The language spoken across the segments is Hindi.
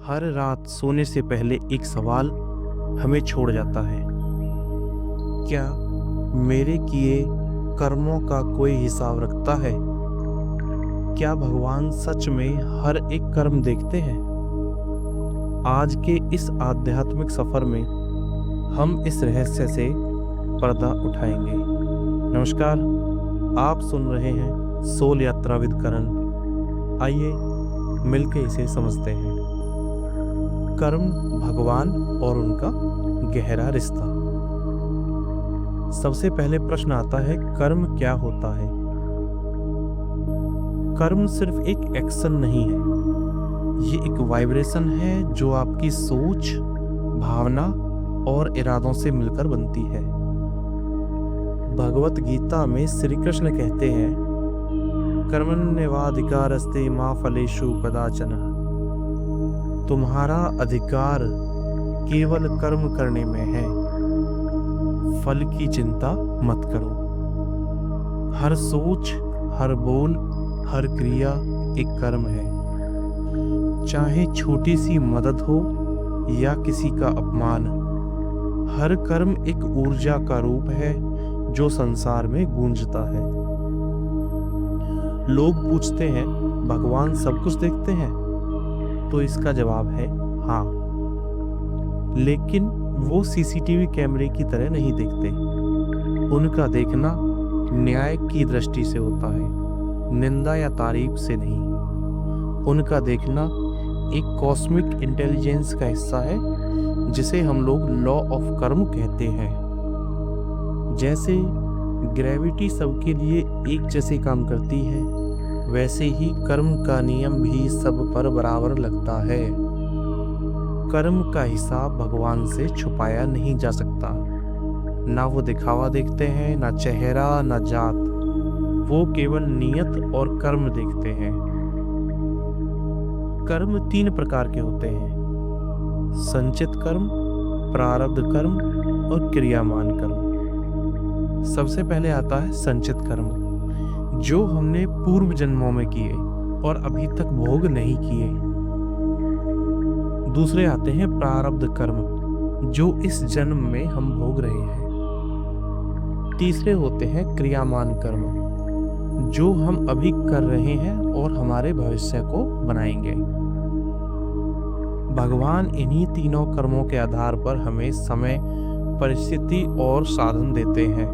हर रात सोने से पहले एक सवाल हमें छोड़ जाता है। क्या मेरे किए कर्मों का कोई हिसाब रखता है? क्या भगवान सच में हर एक कर्म देखते हैं? आज के इस आध्यात्मिक सफर में हम इस रहस्य से पर्दा उठाएंगे। नमस्कार, आप सुन रहे हैं सोल यात्रा विद करण। आइए मिलके इसे समझते हैं। कर्म, भगवान और उनका गहरा रिश्ता। सबसे पहले प्रश्न आता है, कर्म क्या होता है? कर्म सिर्फ एक एक्शन नहीं है, ये एक वाइब्रेशन है जो आपकी सोच, भावना और इरादों से मिलकर बनती है। भगवत गीता में श्री कृष्ण कहते हैं, कर्मण्येवाधिकारस्ते मा फलेषु कदाचन। तुम्हारा अधिकार केवल कर्म करने में है, फल की चिंता मत करो। हर सोच, हर बोल, हर क्रिया एक कर्म है। चाहे छोटी सी मदद हो या किसी का अपमान, हर कर्म एक ऊर्जा का रूप है जो संसार में गूंजता है। लोग पूछते हैं, भगवान सब कुछ देखते हैं? तो इसका जवाब है हाँ, लेकिन वो सीसीटीवी कैमरे की तरह नहीं देखते। उनका देखना न्याय की दृष्टि से होता है, निंदा या तारीफ से नहीं। उनका देखना एक कॉस्मिक इंटेलिजेंस का हिस्सा है, जिसे हम लोग लॉ ऑफ कर्म कहते हैं। जैसे ग्रेविटी सबके लिए एक जैसे काम करती है, वैसे ही कर्म का नियम भी सब पर बराबर लगता है। कर्म का हिसाब भगवान से छुपाया नहीं जा सकता। ना वो दिखावा देखते हैं, ना चेहरा, ना जात। वो केवल नियत और कर्म देखते हैं। कर्म 3 प्रकार के होते हैं, संचित कर्म, प्रारब्ध कर्म और क्रियामान कर्म। सबसे पहले आता है संचित कर्म, जो हमने पूर्व जन्मों में किए और अभी तक भोग नहीं किए। दूसरे आते हैं प्रारब्ध कर्म, जो इस जन्म में हम भोग रहे हैं। तीसरे होते हैं क्रियामान कर्म, जो हम अभी कर रहे हैं और हमारे भविष्य को बनाएंगे। भगवान इन्हीं तीनों कर्मों के आधार पर हमें समय, परिस्थिति और साधन देते हैं।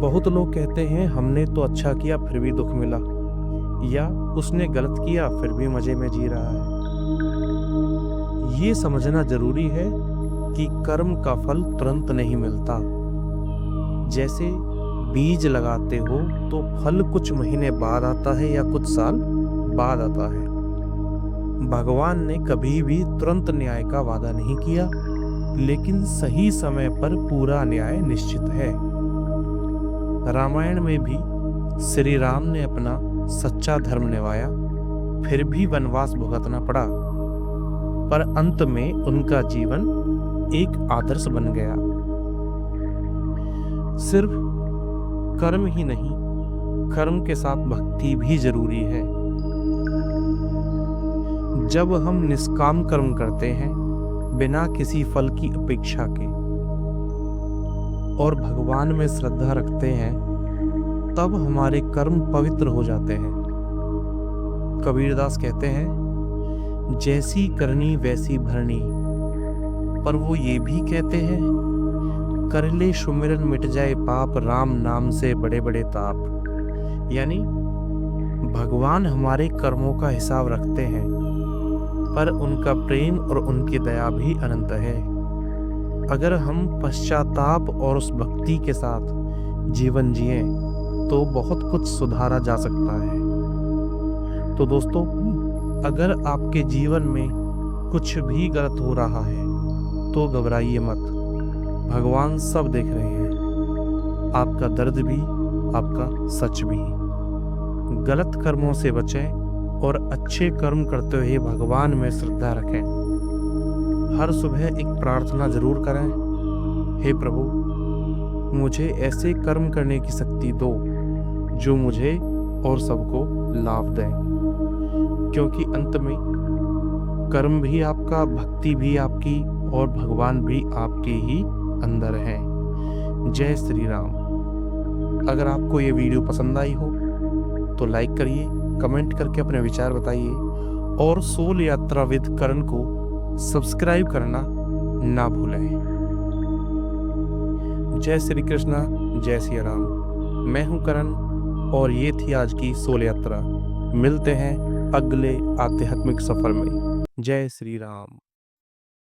बहुत लोग कहते हैं, हमने तो अच्छा किया फिर भी दुख मिला, या उसने गलत किया फिर भी मजे में जी रहा है। ये समझना जरूरी है कि कर्म का फल तुरंत नहीं मिलता। जैसे बीज लगाते हो तो फल कुछ महीने बाद आता है या कुछ साल बाद आता है। भगवान ने कभी भी तुरंत न्याय का वादा नहीं किया, लेकिन सही समय पर पूरा न्याय निश्चित है। रामायण में भी श्री राम ने अपना सच्चा धर्म निभाया, फिर भी वनवास भुगतना पड़ा, पर अंत में उनका जीवन एक आदर्श बन गया। सिर्फ कर्म ही नहीं, कर्म के साथ भक्ति भी जरूरी है। जब हम निष्काम कर्म करते हैं, बिना किसी फल की अपेक्षा के, और भगवान में श्रद्धा रखते हैं, तब हमारे कर्म पवित्र हो जाते हैं। कबीरदास कहते हैं, जैसी करनी वैसी भरनी। पर वो ये भी कहते हैं, कर ले सुमिरन मिट जाए पाप, राम नाम से बड़े बड़े ताप। यानी भगवान हमारे कर्मों का हिसाब रखते हैं, पर उनका प्रेम और उनकी दया भी अनंत है। अगर हम पश्चाताप और उस भक्ति के साथ जीवन जिए तो बहुत कुछ सुधारा जा सकता है। तो दोस्तों, अगर आपके जीवन में कुछ भी गलत हो रहा है तो घबराइए मत, भगवान सब देख रहे हैं, आपका दर्द भी, आपका सच भी। गलत कर्मों से बचें और अच्छे कर्म करते हुए भगवान में श्रद्धा रखें। हर सुबह एक प्रार्थना जरूर करें, हे प्रभु, मुझे ऐसे कर्म करने की शक्ति दो जो मुझे और सबको लाभ दें। क्योंकि अंत में कर्म भी आपका, भक्ति भी आपकी और भगवान भी आपके ही अंदर है। जय श्री राम। अगर आपको ये वीडियो पसंद आई हो तो लाइक करिए, कमेंट करके अपने विचार बताइए और सोल यात्रा विद करण को सब्सक्राइब करना ना भूलें। जय श्री कृष्णा, जय श्री राम। मैं हूं करण और ये थी आज की सोल यात्रा। मिलते हैं अगले आध्यात्मिक सफर में। जय श्री राम।